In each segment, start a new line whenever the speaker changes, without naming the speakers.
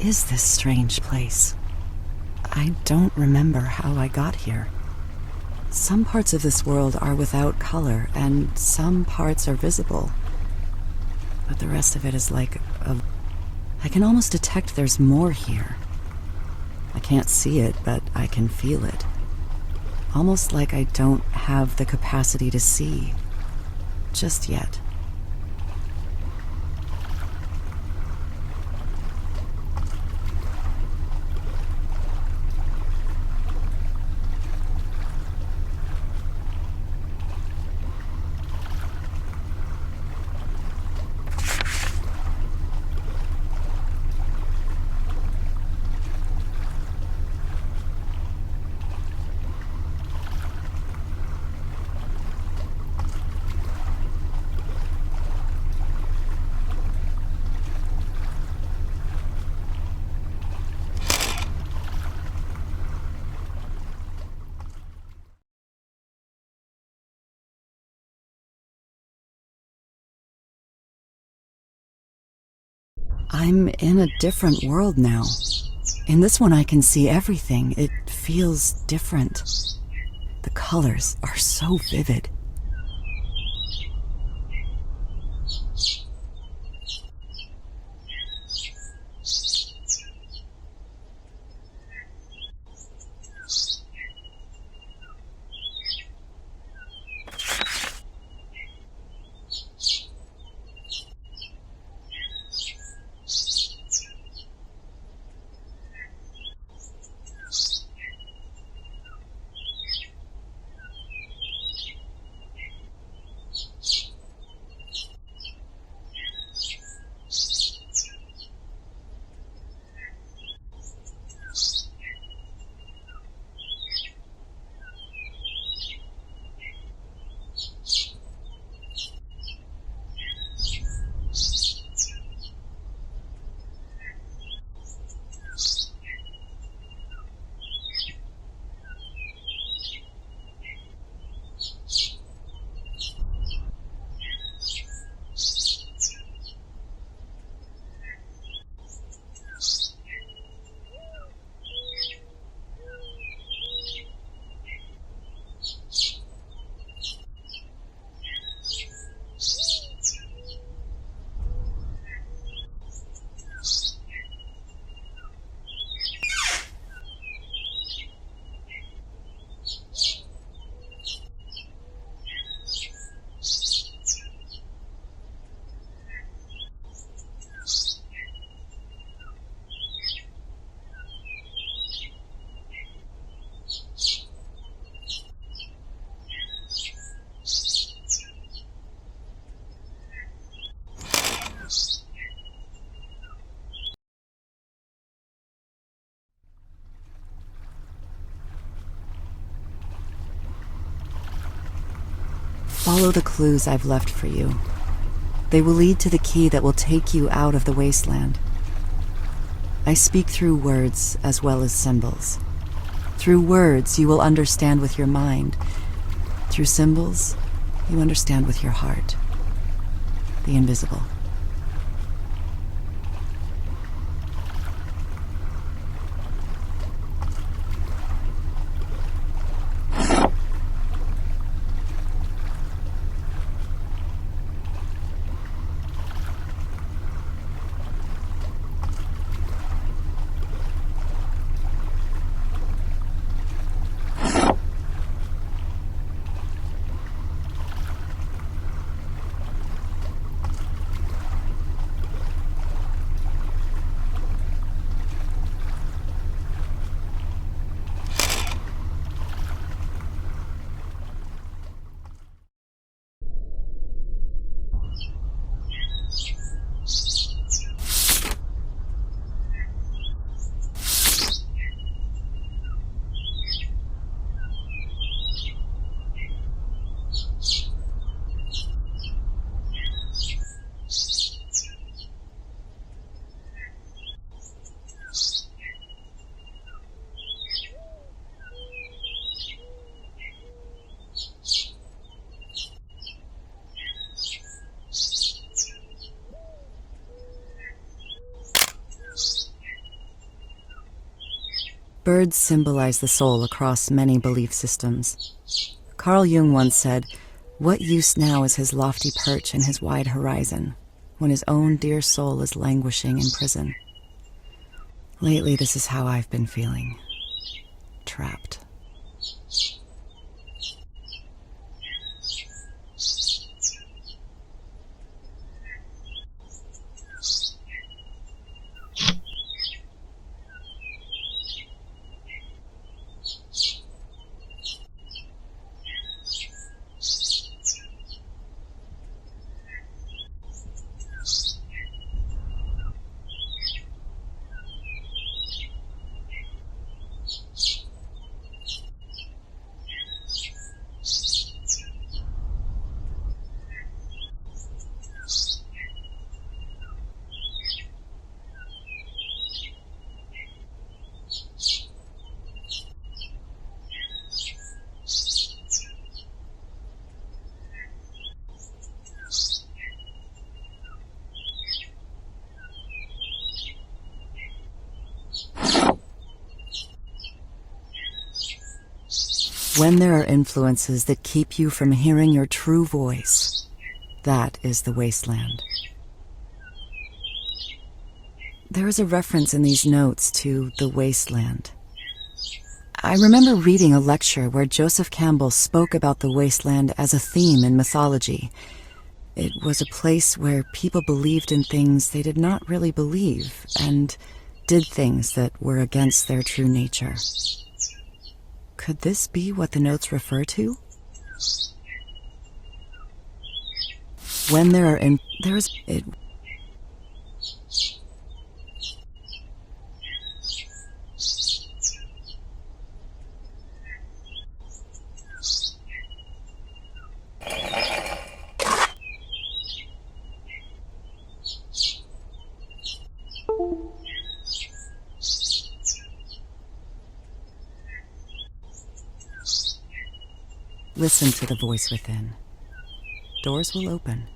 is this strange place? I don't remember how I got here. Some parts of this world are without color, and some parts are visible. But the rest of it is like a... I can almost detect there's more here. I can't see it, but I can feel it. Almost like I don't have the capacity to see. Just yet. I'm in a different world now. In this one I can see everything. It feels different. The colors are so vivid. Follow the clues I've left for you. They will lead to the key that will take you out of the wasteland. I speak through words as well as symbols. Through words, you will understand with your mind. Through symbols, you understand with your heart. The invisible. Birds symbolize the soul across many belief systems. Carl Jung once said, "What use now is his lofty perch and his wide horizon, when his own dear soul is languishing in prison?" Lately, this is how I've been feeling. Trapped. When there are influences that keep you from hearing your true voice, that is the wasteland. There is a reference in these notes to the wasteland. I remember reading a lecture where Joseph Campbell spoke about the wasteland as a theme in mythology. It was a place where people believed in things they did not really believe and did things that were against their true nature. Could this be what the notes refer to? When there is it. Listen to the voice within. Doors will open.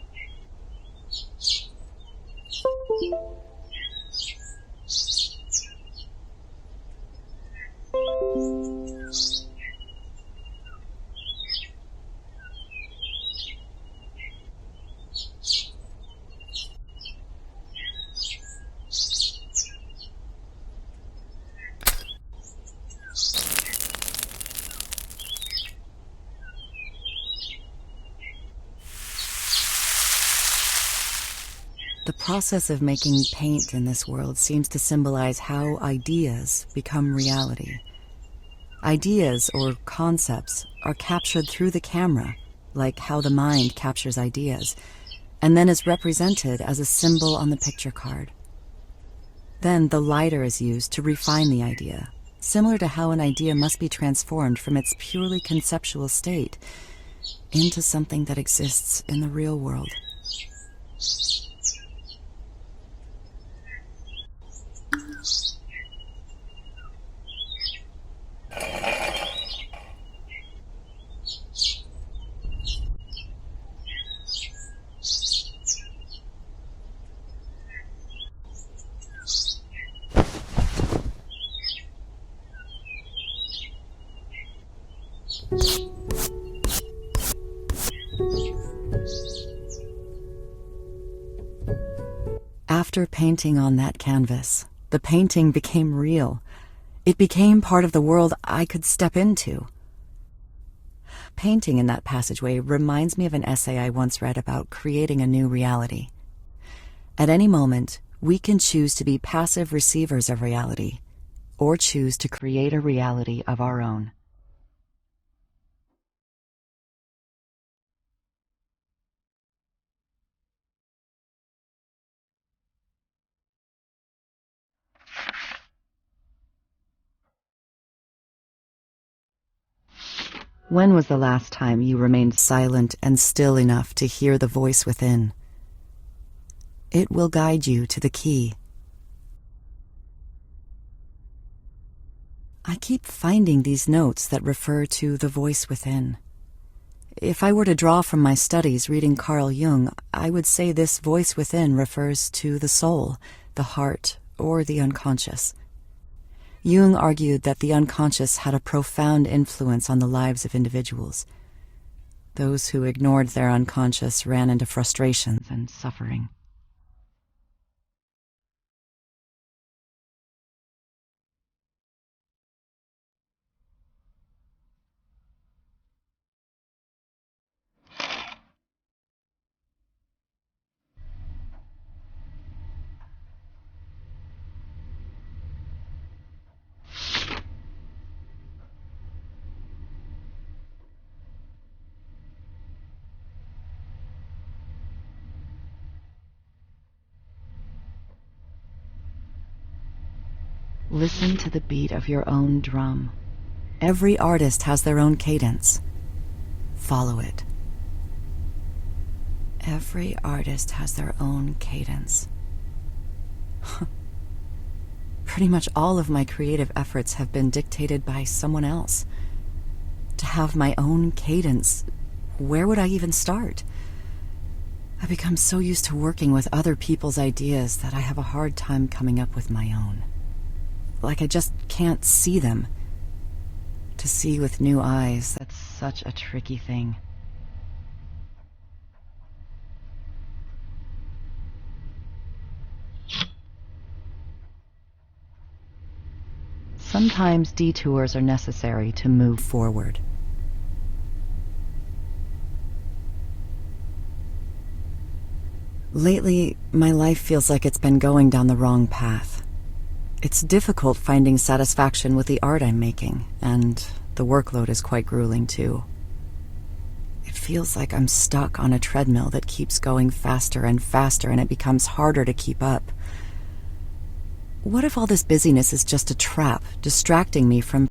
The process of making paint in this world seems to symbolize how ideas become reality. Ideas, or concepts, are captured through the camera, like how the mind captures ideas, and then is represented as a symbol on the picture card. Then the lighter is used to refine the idea, similar to how an idea must be transformed from its purely conceptual state into something that exists in the real world. After painting on that canvas, the painting became real. It became part of the world I could step into. Painting in that passageway reminds me of an essay I once read about creating a new reality. At any moment, we can choose to be passive receivers of reality, or choose to create a reality of our own. When was the last time you remained silent and still enough to hear the voice within? It will guide you to the key. I keep finding these notes that refer to the voice within. If I were to draw from my studies reading Carl Jung, I would say this voice within refers to the soul, the heart, or the unconscious. Jung argued that the unconscious had a profound influence on the lives of individuals. Those who ignored their unconscious ran into frustrations and suffering. Listen to the beat of your own drum. Every artist has their own cadence. Follow it. Every artist has their own cadence. Pretty much all of my creative efforts have been dictated by someone else. To have my own cadence, where would I even start? I become so used to working with other people's ideas that I have a hard time coming up with my own. Like I just can't see them. To see with new eyes, that's such a tricky thing. Sometimes detours are necessary to move forward. Lately, my life feels like it's been going down the wrong path. It's difficult finding satisfaction with the art I'm making, and the workload is quite grueling too. It feels like I'm stuck on a treadmill that keeps going faster and faster, and it becomes harder to keep up. What if all this busyness is just a trap, distracting me from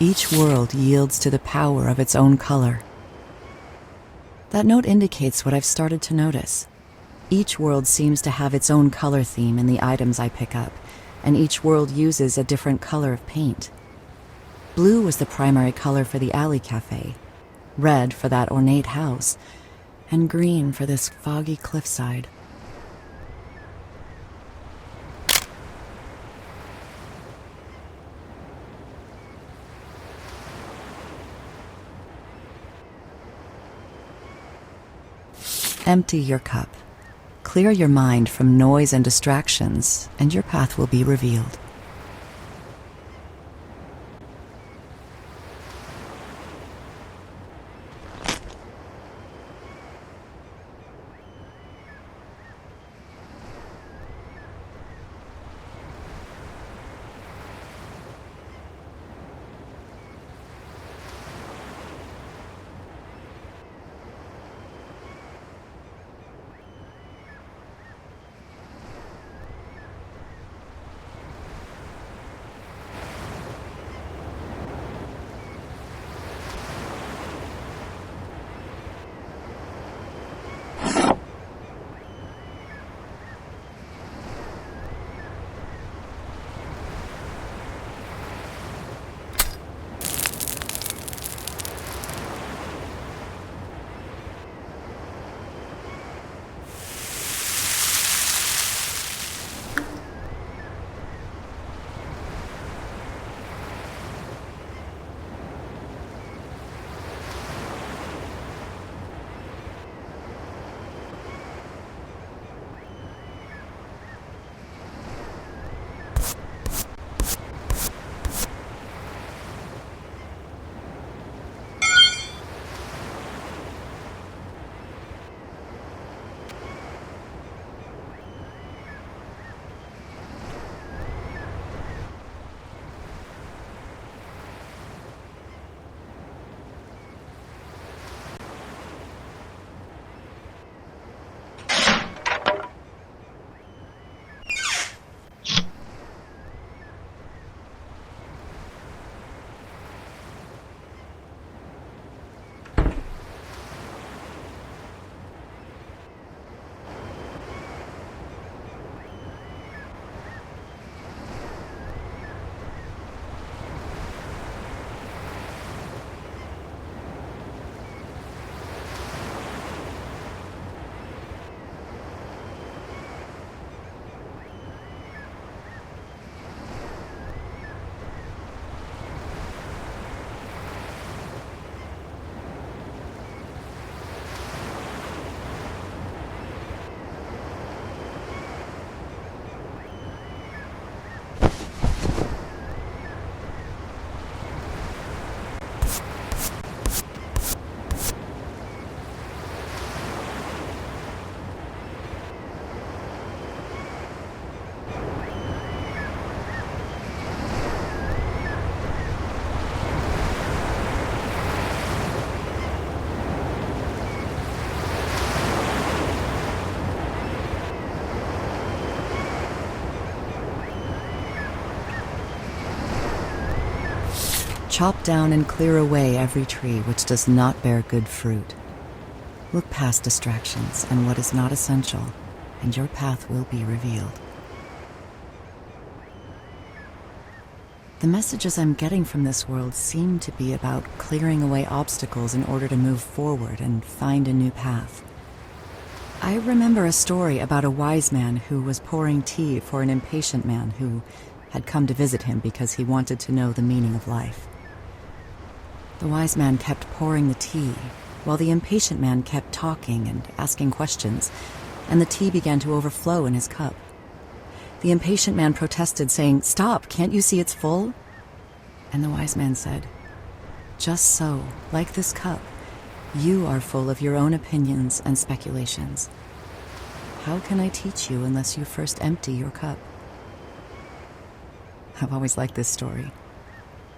each world yields to the power of its own color. That note indicates what I've started to notice. Each world seems to have its own color theme in the items I pick up, and each world uses a different color of paint. Blue was the primary color for the alley cafe, red for that ornate house, and green for this foggy cliffside. Empty your cup. Clear your mind from noise and distractions, and your path will be revealed. Chop down and clear away every tree which does not bear good fruit. Look past distractions and what is not essential, and your path will be revealed. The messages I'm getting from this world seem to be about clearing away obstacles in order to move forward and find a new path. I remember a story about a wise man who was pouring tea for an impatient man who had come to visit him because he wanted to know the meaning of life. The wise man kept pouring the tea, while the impatient man kept talking and asking questions, and the tea began to overflow in his cup. The impatient man protested, saying, "Stop, can't you see it's full?" And the wise man said, "Just so, like this cup, you are full of your own opinions and speculations. How can I teach you unless you first empty your cup?" I've always liked this story.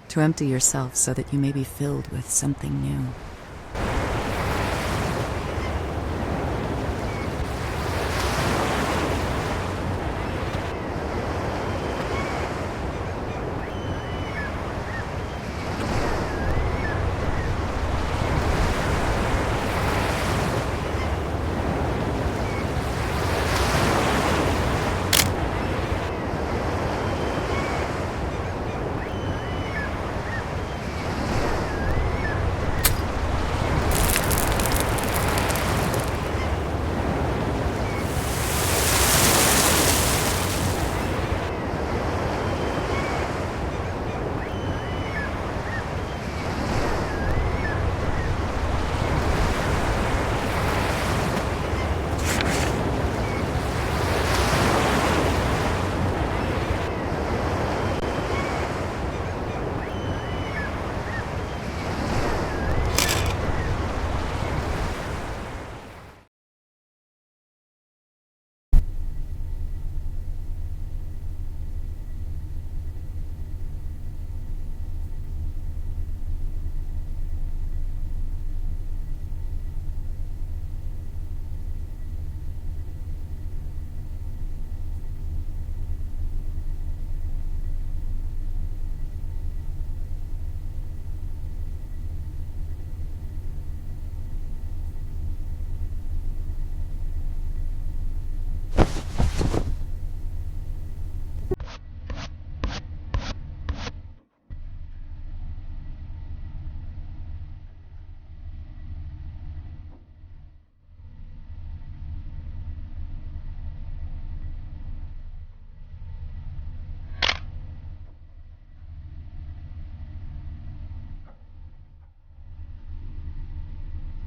To empty yourself so that you may be filled with something new.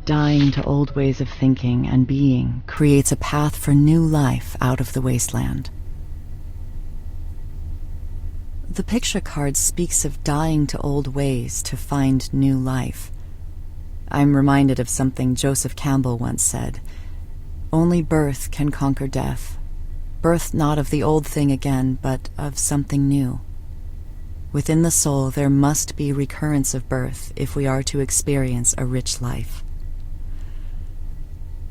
Dying to old ways of thinking and being creates a path for new life out of the wasteland. The picture card speaks of dying to old ways to find new life. I'm reminded of something Joseph Campbell once said: "Only birth can conquer death. Birth not of the old thing again, but of something new. Within the soul there must be recurrence of birth if we are to experience a rich life."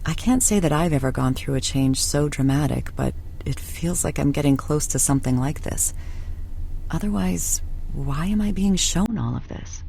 I can't say that I've ever gone through a change so dramatic, but it feels like I'm getting close to something like this. Otherwise, why am I being shown all of this?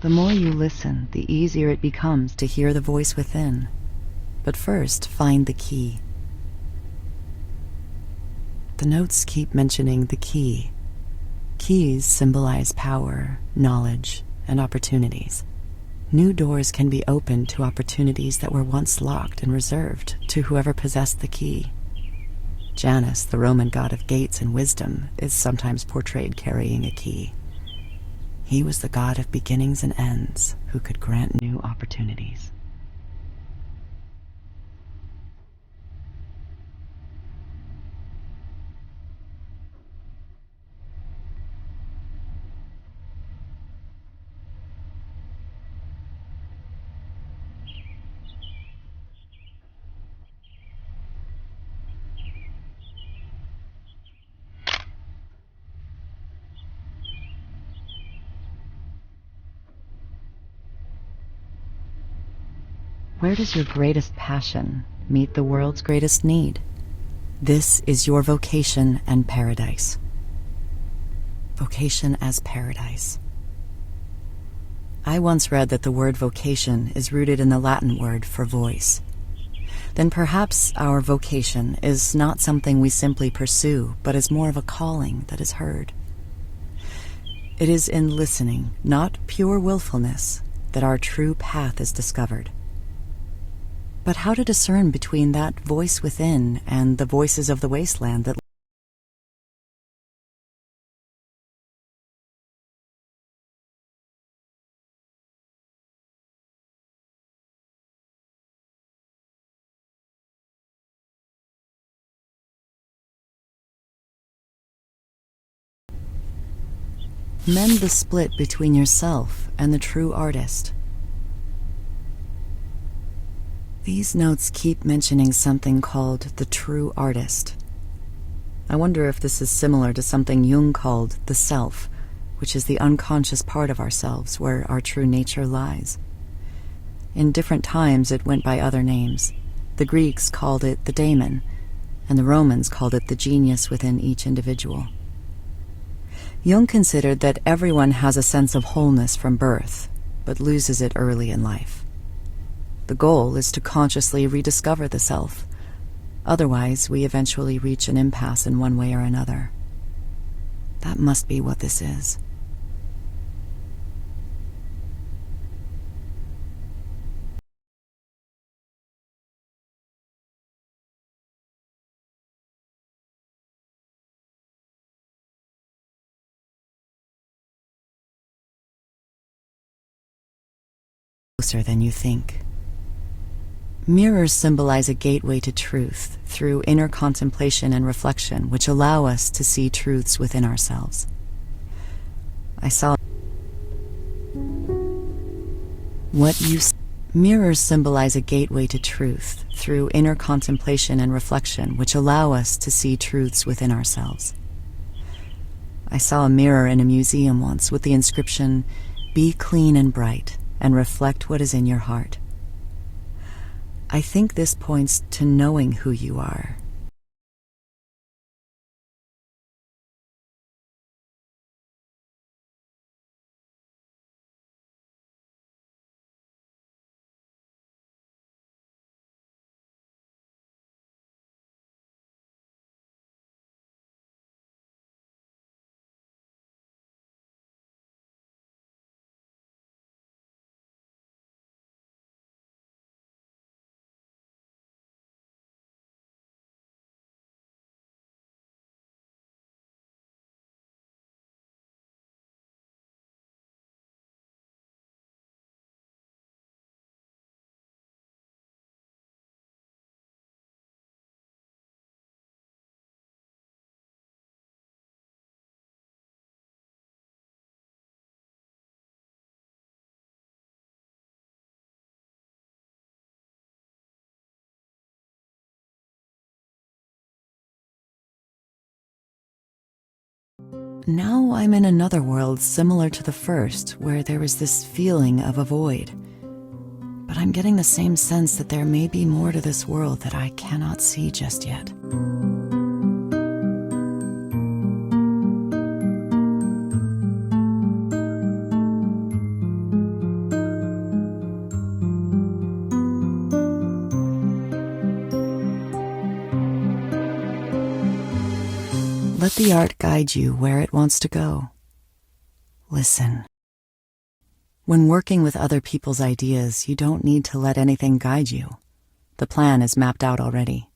The more you listen, the easier it becomes to hear the voice within. But first, find the key. The notes keep mentioning the key. Keys symbolize power, knowledge, and opportunities. New doors can be opened to opportunities that were once locked and reserved to whoever possessed the key. Janus, the Roman god of gates and wisdom, is sometimes portrayed carrying a key. He was the god of beginnings and ends who could grant new opportunities. Where does your greatest passion meet the world's greatest need? This is your vocation and paradise. Vocation as paradise. I once read that the word vocation is rooted in the Latin word for voice. Then perhaps our vocation is not something we simply pursue, but is more of a calling that is heard. It is in listening, not pure willfulness, that our true path is discovered. But how to discern between that voice within and the voices of the wasteland that mend the split between yourself and the true artist? These notes keep mentioning something called the true artist. I wonder if this is similar to something Jung called the self, which is the unconscious part of ourselves where our true nature lies. In different times it went by other names. The Greeks called it the daemon, and the Romans called it the genius within each individual. Jung considered that everyone has a sense of wholeness from birth, but loses it early in life. The goal is to consciously rediscover the self. Otherwise, we eventually reach an impasse in one way or another. That must be what this is. Closer than you think. Mirrors symbolize a gateway to truth through inner contemplation and reflection, which allow us to see truths within ourselves. Mirrors symbolize a gateway to truth through inner contemplation and reflection, which allow us to see truths within ourselves. I saw a mirror in a museum once with the inscription, "Be clean and bright, and reflect what is in your heart." I think this points to knowing who you are. Now I'm in another world similar to the first, where there is this feeling of a void. But I'm getting the same sense that there may be more to this world that I cannot see just yet. Let the art guide you where it wants to go. Listen. When working with other people's ideas, you don't need to let anything guide you. The plan is mapped out already.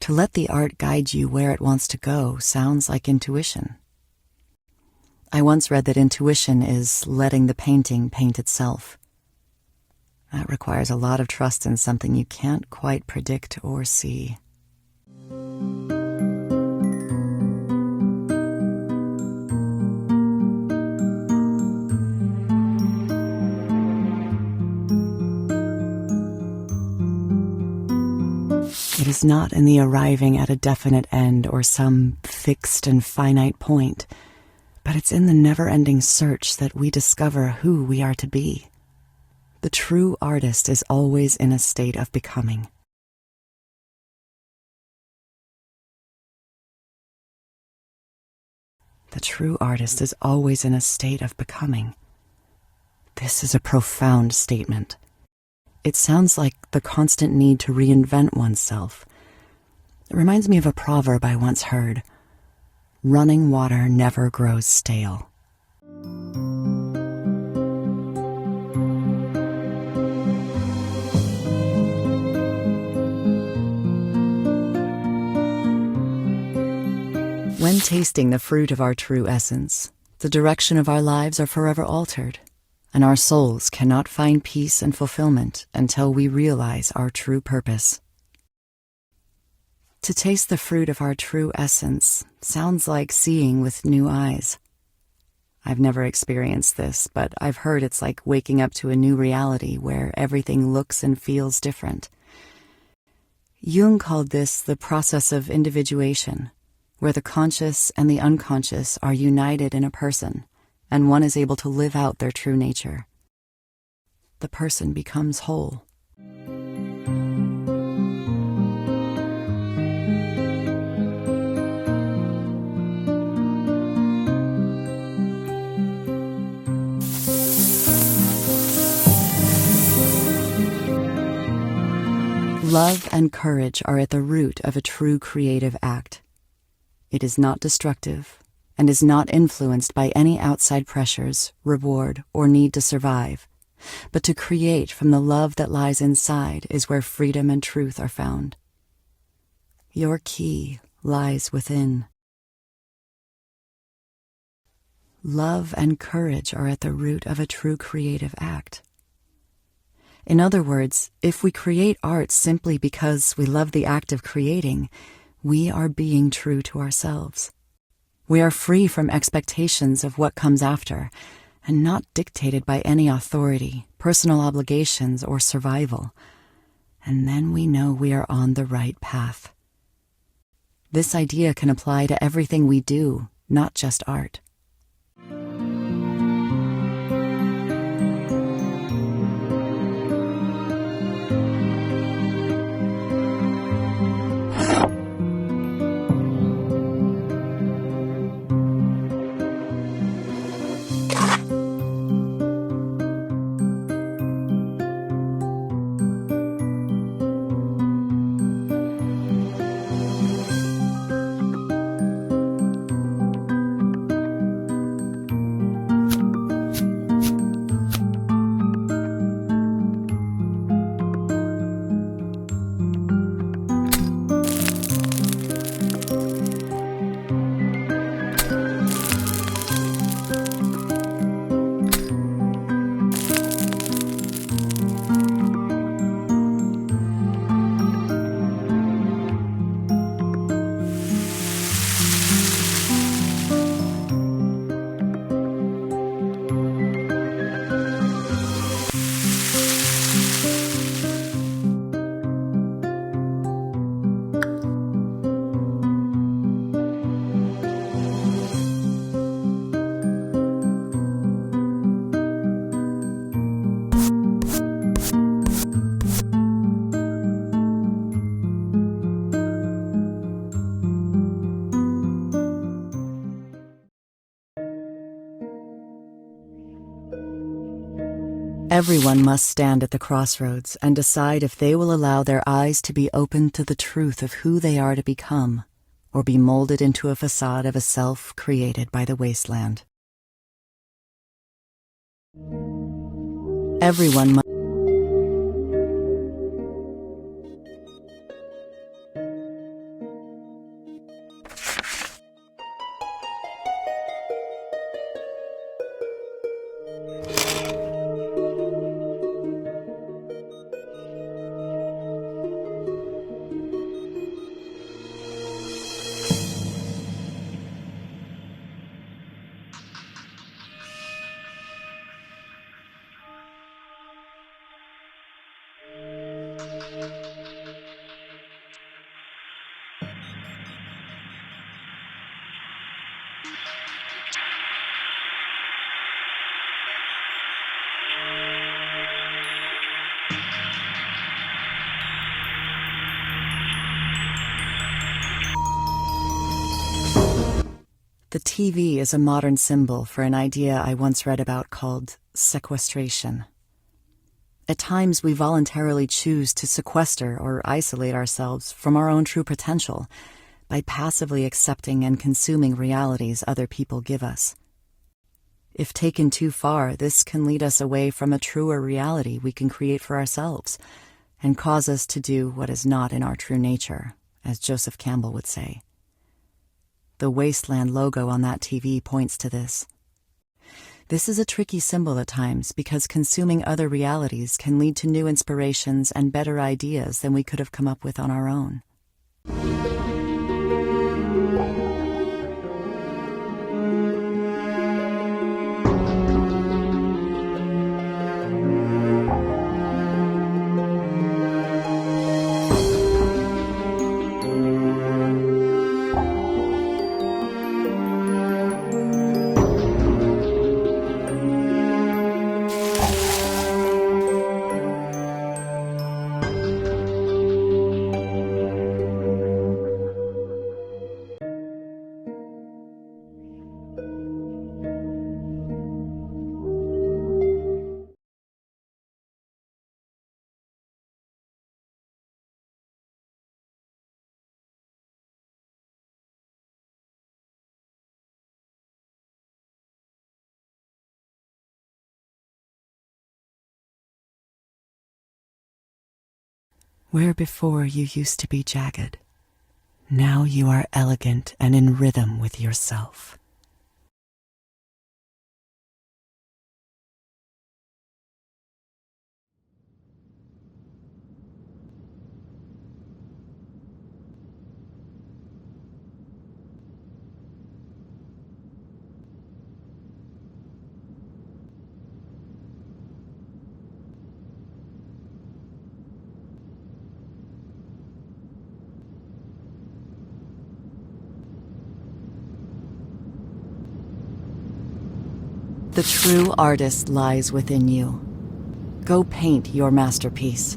To let the art guide you where it wants to go sounds like intuition. I once read that intuition is letting the painting paint itself. That requires a lot of trust in something you can't quite predict or see. It is not in the arriving at a definite end or some fixed and finite point, but it's in the never-ending search that we discover who we are to be. The true artist is always in a state of becoming. The true artist is always in a state of becoming. This is a profound statement. It sounds like the constant need to reinvent oneself. It reminds me of a proverb I once heard: running water never grows stale. When tasting the fruit of our true essence, the direction of our lives are forever altered, and our souls cannot find peace and fulfillment until we realize our true purpose. To taste the fruit of our true essence sounds like seeing with new eyes. I've never experienced this, but I've heard it's like waking up to a new reality where everything looks and feels different. Jung called this the process of individuation, where the conscious and the unconscious are united in a person, and one is able to live out their true nature. The person becomes whole. Love and courage are at the root of a true creative act. It is not destructive and is not influenced by any outside pressures, reward, or need to survive. But to create from the love that lies inside is where freedom and truth are found. Your key lies within. Love and courage are at the root of a true creative act. In other words, if we create art simply because we love the act of creating, we are being true to ourselves. We are free from expectations of what comes after, and not dictated by any authority, personal obligations, or survival. And then we know we are on the right path. This idea can apply to everything we do, not just art. Everyone must stand at the crossroads and decide if they will allow their eyes to be open to the truth of who they are to become, or be molded into a facade of a self created by the wasteland. Everyone must. The TV is a modern symbol for an idea I once read about called sequestration. At times, we voluntarily choose to sequester or isolate ourselves from our own true potential by passively accepting and consuming realities other people give us. If taken too far, this can lead us away from a truer reality we can create for ourselves and cause us to do what is not in our true nature, as Joseph Campbell would say. The Wasteland logo on that TV points to this. This is a tricky symbol at times because consuming other realities can lead to new inspirations and better ideas than we could have come up with on our own. Where before you used to be jagged, now you are elegant and in rhythm with yourself. The true artist lies within you. Go paint your masterpiece.